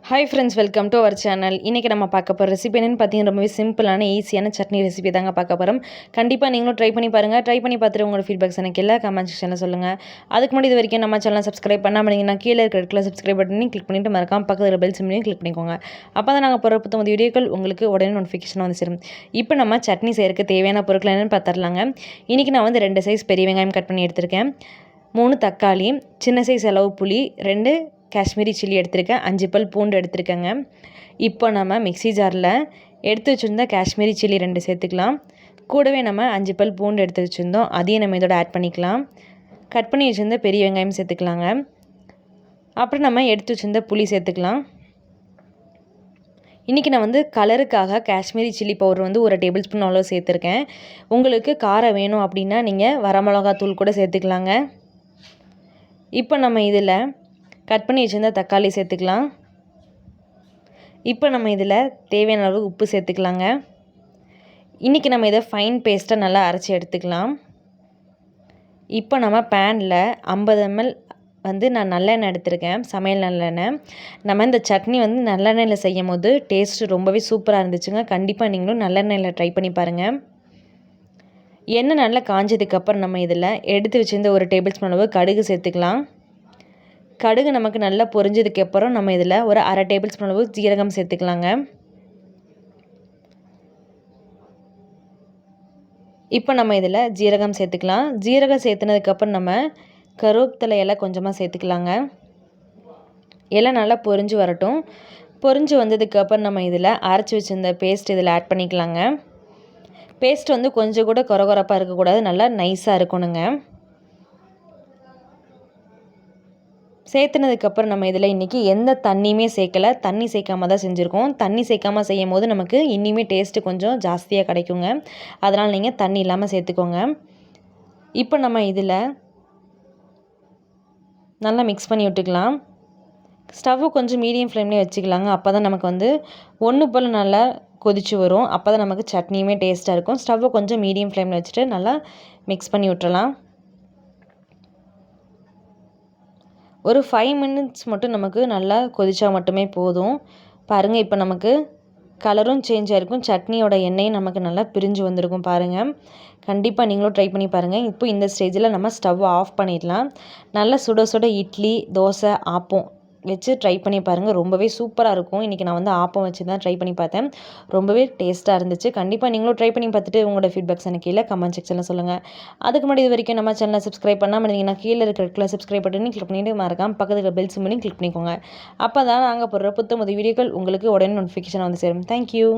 Hi friends, welcome to our channel. இன்றைக்கி நம்ம பார்க்க போகிற ரெசிபி என்னென்னு பார்த்தீங்கன்னா ரொம்பவே சிம்பிளான ஈஸியான சட்னி ரெசிபி தாங்க பார்க்க போகிறோம். கண்டிப்பாக நீங்களும் ட்ரை பண்ணி பாருங்கள். ட்ரை பண்ணி பார்த்துட்டு உங்களோட ஃபீட்பேக்ஸ் எனக்கு எல்லா கமெண்ட் செக்ஷனில் சொல்லுங்கள். அதுக்கு முன்னாடி இது வரைக்கும் நம்ம சேனலை சப்ஸ்கிரைப் பண்ணாமல் இருந்தீங்கன்னா கீழே இருக்கிற இடத்துல சப்ஸ்கிரைப் பட்டனையும் கிளிக் பண்ணிட்டு மறக்காம பக்கத்தில் பெல் சிம்லையும் கிளிக் பண்ணிக்கோங்க. அப்போ தான் நாங்கள் போகிற புத்தம் வீடியோக்கள் உங்களுக்கு உடனே நோட்டிஃபிகேஷன் வந்து சேரும். இப்போ நம்ம சட்னி செய்யறதுக்கு தேவையான பொருட்கள் என்னென்னு பார்த்துடலாங்க. இன்றைக்கி நான் வந்து 2 சைஸ் பெரிய வெங்காயம் கட் பண்ணி எடுத்திருக்கேன், 3 தக்காளி, சின்ன சைஸ் அளவு புளி, 2 காஷ்மீரி சில்லி எடுத்திருக்கேன், 5 பல் பூண்டு எடுத்திருக்கேங்க. இப்போ நம்ம மிக்ஸி ஜாரில் எடுத்து வச்சுருந்தா காஷ்மீரி சில்லி 2 சேர்த்துக்கலாம். கூடவே நம்ம 5 பல் பூண்டு எடுத்து வச்சுருந்தோம், அதையும் நம்ம இதோட ஆட் பண்ணிக்கலாம். கட் பண்ணி வச்சுருந்த பெரிய வெங்காயம் சேர்த்துக்கலாங்க. அப்புறம் நம்ம எடுத்து வச்சுருந்த புளி சேர்த்துக்கலாம். இன்றைக்கி நான் வந்து கலருக்காக காஷ்மீரி சில்லி பவுடர் வந்து 1 டேபிள் ஸ்பூன் அவ்வளோ சேர்த்துருக்கேன். உங்களுக்கு காரம் வேணும் அப்படின்னா நீங்கள் வரமிளகாத்தூள் கூட சேர்த்துக்கலாங்க. இப்போ நம்ம இதில் கட் பண்ணி வச்சுருந்த தக்காளி சேர்த்துக்கலாம். இப்போ நம்ம இதில் தேவையான அளவு உப்பு சேர்த்துக்கலாங்க. இன்றைக்கி நம்ம இதை ஃபைன் பேஸ்ட்டாக நல்லா அரைச்சி எடுத்துக்கலாம். இப்போ நம்ம பேனில் 50 ml வந்து நான் நல்லெண்ணெய் எடுத்திருக்கேன், சமையல் நல்லெண்ணெய். நம்ம இந்த சட்னி வந்து நல்லெண்ணெயில் செய்யும் போது டேஸ்ட்டு ரொம்பவே சூப்பராக இருந்துச்சுங்க. கண்டிப்பாக நீங்களும் நல்லெண்ணெயில் ட்ரை பண்ணி பாருங்கள். எண்ணெய் நல்லா காஞ்சதுக்கப்புறம் நம்ம இதில் எடுத்து வச்சுருந்த 1 டேபிள் ஸ்பூன் அளவு கடுகு சேர்த்துக்கலாம். கடுகு நமக்கு நல்லா பொரிஞ்சதுக்கப்புறம் நம்ம இதில் ஒரு 1/2 டேபிள் ஸ்பூன் அளவு ஜீரகம் சேர்த்துக்கலாங்க. இப்போ நம்ம இதில் ஜீரகம் சேர்த்துக்கலாம். ஜீரகம் சேர்த்துனதுக்கப்புறம் நம்ம கருவேப்பிலை இலை கொஞ்சமாக சேர்த்துக்கலாங்க. எல்லாம் நல்லா பொரிஞ்சு வரட்டும். பொரிஞ்சு வந்ததுக்கப்புறம் நம்ம இதில் அரைச்சி வச்சுருந்த பேஸ்ட் இதில் ஆட் பண்ணிக்கலாங்க. பேஸ்ட் வந்து கொஞ்சம் கூட கொரகொரப்பாக இருக்கக்கூடாது, நல்லா நைஸாக இருக்கணுங்க. சேர்த்துனதுக்கப்புறம் நம்ம இதில் இன்றைக்கி எந்த தண்ணியுமே சேர்க்கலை, தண்ணி சேர்க்காம தான் செஞ்சுருக்கோம். தண்ணி சேர்க்காம செய்யும் போது நமக்கு இன்னுமே டேஸ்ட்டு கொஞ்சம் ஜாஸ்தியாக கிடைக்குங்க. அதனால் நீங்கள் தண்ணி இல்லாமல் சேர்த்துக்கோங்க. இப்போ நம்ம இதில் நல்லா மிக்ஸ் பண்ணி விட்டுக்கலாம். ஸ்டவ்வு கொஞ்சம் மீடியம் ஃப்ளேம்லேயே வச்சுக்கலாங்க. அப்போ தான் நமக்கு வந்து ஒன்று போல் நல்லா கொதிச்சு வரும். அப்போ தான் நமக்கு சட்னியுமே டேஸ்ட்டாக இருக்கும். ஸ்டவ்வை கொஞ்சம் மீடியம் ஃப்ளேமில் வச்சுட்டு நல்லா மிக்ஸ் பண்ணி விட்டுறலாம். ஒரு 5 minutes மட்டும் நமக்கு நல்லா கொதிச்சா மட்டுமே போதும். பாருங்கள், இப்போ நமக்கு கலரும் சேஞ்ச் ஆகிருக்கும், சட்னியோட எண்ணெயும் நமக்கு நல்லா பிரிஞ்சு வந்திருக்கும் பாருங்கள். கண்டிப்பாக நீங்களும் ட்ரை பண்ணி பாருங்கள். இப்போ இந்த ஸ்டேஜில் நம்ம ஸ்டவ் ஆஃப் பண்ணிடலாம். நல்லா சுட சுட இட்லி, தோசை, ஆப்பம் வச்சு ட்ரை பண்ணி பாருங்கள். ரொம்பவே சூப்பராக இருக்கும். இன்றைக்கி நான் வந்து ஆப்பம் வச்சு தான் ட்ரை பண்ணி பார்த்தேன். ரொம்பவே டேஸ்ட்டாக இருந்துச்சு. கண்டிப்பாக நீங்களும் ட்ரை பண்ணி பார்த்துட்டு உங்களோட ஃபீட்பேக்ஸ் எனக்கு கீழே கமெண்ட் செக்ஷனில் சொல்லுங்கள். அதுக்கு முன்னாடி இது வரைக்கும் நம்ம சேனலை சப்ஸ்கிரைப் பண்ணாமல் இருந்தீங்கன்னா கீழே இருக்கிற சப்ஸ்கிரைப் பட்டனையும் கிளிக் பண்ணிட்டு மறக்காம பக்கத்தில் பெல் சிம்பலையும் கிளிக் பண்ணிக்கோங்க. அப்போ தான் நாங்கள் போடுற புத்தம் வீடியோக்கள் உங்களுக்கு உடனே நோட்டிஃபிகேஷன் வந்து சேரும். தேங்க்யூ.